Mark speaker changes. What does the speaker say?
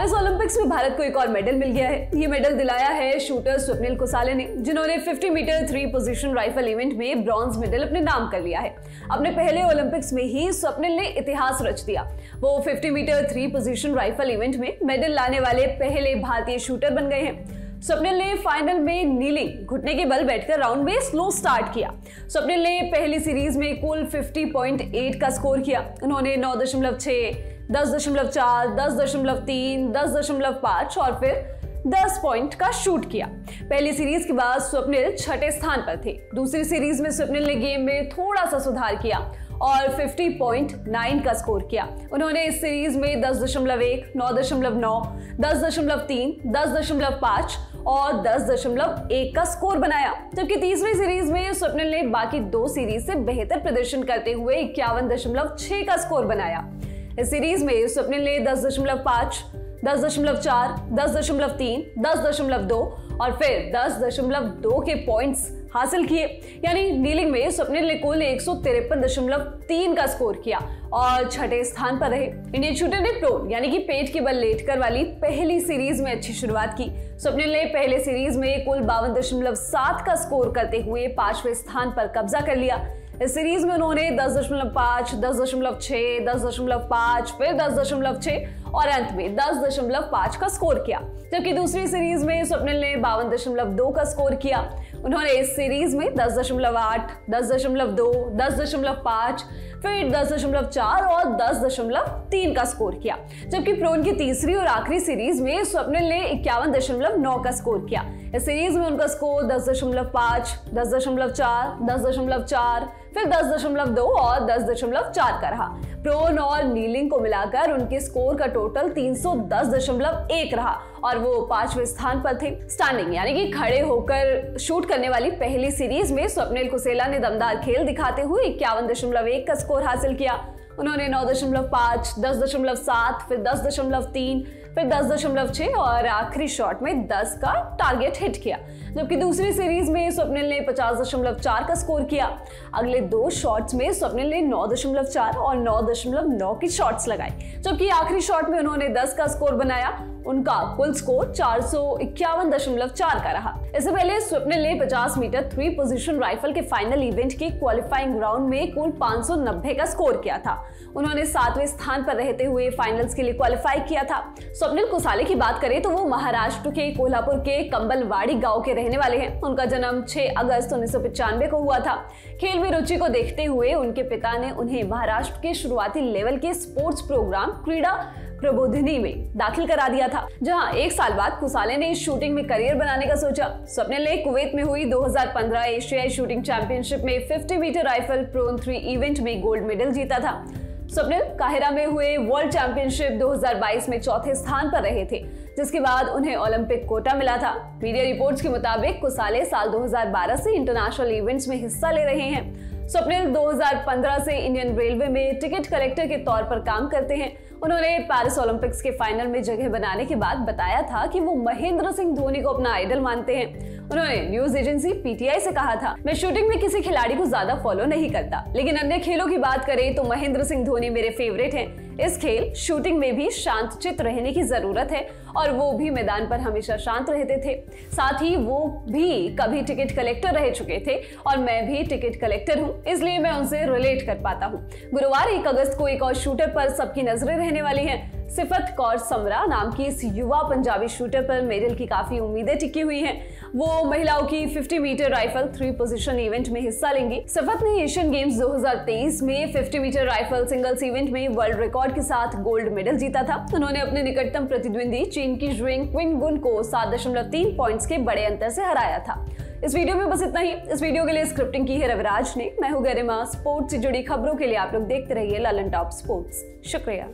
Speaker 1: Paris Olympics में भारत को एक और मेडल मिल गया है। ये मेडल दिलाया है शूटर स्वप्निल कुसाले ने, जिन्होंने 50 मीटर 3 पोजीशन राइफल इवेंट में ब्रॉन्ज मेडल अपने नाम कर लिया है। अपने पहले ओलंपिक्स में ही स्वप्निल ने इतिहास रच दिया। वो 50 मीटर 3 पोजीशन राइफल इवेंट में मेडल लाने वाले पहले भारतीय शूटर बन गए हैं। स्वप्निल ने फाइनल में नीलिंग घुटने के बल बैठकर राउंड में स्लो स्टार्ट किया। स्वप्निल ने पहली सीरीज में कुल 50.8 का स्कोर किया। उन्होंने 9.6, 10.4, 10.3, 10.5 और फिर 10 पॉइंट का शूट किया। पहली सीरीज के बाद स्वप्निल छठे स्थान पर थे। दूसरी सीरीज में स्वप्निल ने गेम में थोड़ा सा सुधार किया और 50.9 का स्कोर किया। उन्होंने इस सीरीज में 10.1, 9.9, 10.3, 10.5 और 10.1 का स्कोर बनाया। जबकि तीसरी सीरीज में स्वप्निल ने बाकी दो सीरीज से बेहतर प्रदर्शन करते हुए 51.6 का स्कोर बनाया। इस सीरीज में स्वप्निल ने 10.5, 10.4, 10.3, 10.2 और फिर 10.2 के पॉइंट्स हासिल किए। यानी नीलिंग में स्वप्निल ने कुल 153.3 का स्कोर किया और छठे स्थान पर रहे। इंडियन शूटर ने प्रो यानी कि पेट के बल लेटकर वाली पहली सीरीज में अच्छी शुरुआत की। स्वप्निल ने पहले सीरीज में कुल 52.7 का स्कोर करते हुए 5वें स्थान पर कब्जा कर लिया। इस सीरीज में उन्होंने 10.5, 10.6, 10.5, फिर 10.6 और अंत में 10.5 का स्कोर किया। जबकि दूसरी सीरीज में स्वप्निल ने 52.2 का स्कोर किया। उन्होंने इस सीरीज में 10.8, 10.2, 10.5, फिर 10.4 और 10.3 का स्कोर किया। जबकि प्रोन की तीसरी और आखिरी सीरीज में स्वप्निल ने 51.9 का स्कोर किया। इस सीरीज में उनका स्कोर 10.5, 10.4, 10.4, फिर 10.2 और 10.4 का रहा। प्रोन और नीलिंग को मिलाकर उनके स्कोर का टोटल 310.1 रहा और वो 5वें स्थान पर थे। स्टैंडिंग यानी कि खड़े होकर शूट करने वाली पहली सीरीज में स्वप्निल कुसेला ने दमदार खेल दिखाते हुए 51.1 का स्कोर हासिल किया। उन्होंने 9.5, 10.7, फिर 10.3, फिर 10.6 और आखिरी शॉट में 10 का टारगेट हिट किया। जबकि दूसरी सीरीज में स्वप्निल ने 50.4 का स्कोर किया। अगले दो शॉट्स में स्वप्निल ने 9.4 और 9.9 की शॉट्स लगाई। जबकि आखिरी शॉट में उन्होंने 10 का स्कोर बनाया। उनका कुल स्कोर 451.4 का रहा। इससे पहले स्वप्निल ने 50 मीटर 3 पोजीशन राइफल के फाइनल इवेंट के क्वालिफाइंग राउंड में कुल 590 का स्कोर किया था। उन्होंने 7वें स्थान पर रहते हुए फाइनल्स के लिए क्वालिफाई किया था। स्वप्निल कुसाले की बात करें तो वो महाराष्ट्र के कोल्हापुर के कंबलवाड़ी गांव के रहने वाले हैं। उनका जन्म 6 अगस्त 1995 को हुआ था। खेल में रुचि को देखते हुए उनके पिता ने उन्हें महाराष्ट्र के शुरुआती लेवल के स्पोर्ट्स प्रोग्राम क्रीडा प्रबोधिनी में दाखिल करा दिया था, जहां 1 साल बाद कुसाले ने शूटिंग में करियर बनाने का सोचा। स्वप्निल ने कुवैत में हुई 2015 एशियाई शूटिंग चैंपियनशिप में 50 मीटर राइफल प्रोन 3 इवेंट में गोल्ड मेडल जीता था। स्वप्निल काहिरा में हुए वर्ल्ड चैंपियनशिप 2022 में चौथे स्थान पर रहे थे, जिसके बाद उन्हें ओलंपिक कोटा मिला था। मीडिया रिपोर्ट्स के मुताबिक कुसाले साल 2012 से इंटरनेशनल इवेंट्स में हिस्सा ले रहे हैं। स्वप्निल 2015 से इंडियन रेलवे में टिकट कलेक्टर के तौर पर काम करते हैं। उन्होंने पेरिस ओलंपिक्स के फाइनल में जगह बनाने के बाद बताया था कि वो महेंद्र सिंह धोनी को अपना आइडल मानते हैं। उन्होंने न्यूज एजेंसी पीटीआई से कहा था, मैं शूटिंग में किसी खिलाड़ी को ज्यादा फॉलो नहीं करता, लेकिन अन्य खेलों की बात करें तो महेंद्र सिंह धोनी मेरे फेवरेट हैं। इस खेल शूटिंग में भी शांत चित्त रहने की जरूरत है और वो भी मैदान पर हमेशा शांत रहते थे। साथ ही वो भी कभी टिकट कलेक्टर रह चुके थे और मैं भी टिकट कलेक्टर हूँ, इसलिए मैं उनसे रिलेट कर पाता हूँ। गुरुवार 1 अगस्त को एक और शूटर पर सबकी नजरें रहने वाली हैं। सिफत कौर समरा नाम की इस युवा पंजाबी शूटर पर मेडल की काफी उम्मीदें टिकी हुई हैं। वो महिलाओं की 50 मीटर राइफल 3 पोजीशन इवेंट में हिस्सा लेंगी। सिफत ने एशियन गेम्स 2023 में 50 मीटर राइफल सिंगल्स इवेंट में वर्ल्ड रिकॉर्ड के साथ गोल्ड मेडल जीता था। उन्होंने अपने निकटतम प्रतिद्वंदी चीन की जुइंग क्विंगुन को 7.3 पॉइंट्स के बड़े अंतर से हराया था। इस वीडियो में बस इतना ही। इस वीडियो के लिए स्क्रिप्टिंग की है रविराज ने। मैं हूं गरिमा। स्पोर्ट्स से जुड़ी खबरों के लिए आप लोग देखते रहिए ललन टॉप स्पोर्ट्स। शुक्रिया।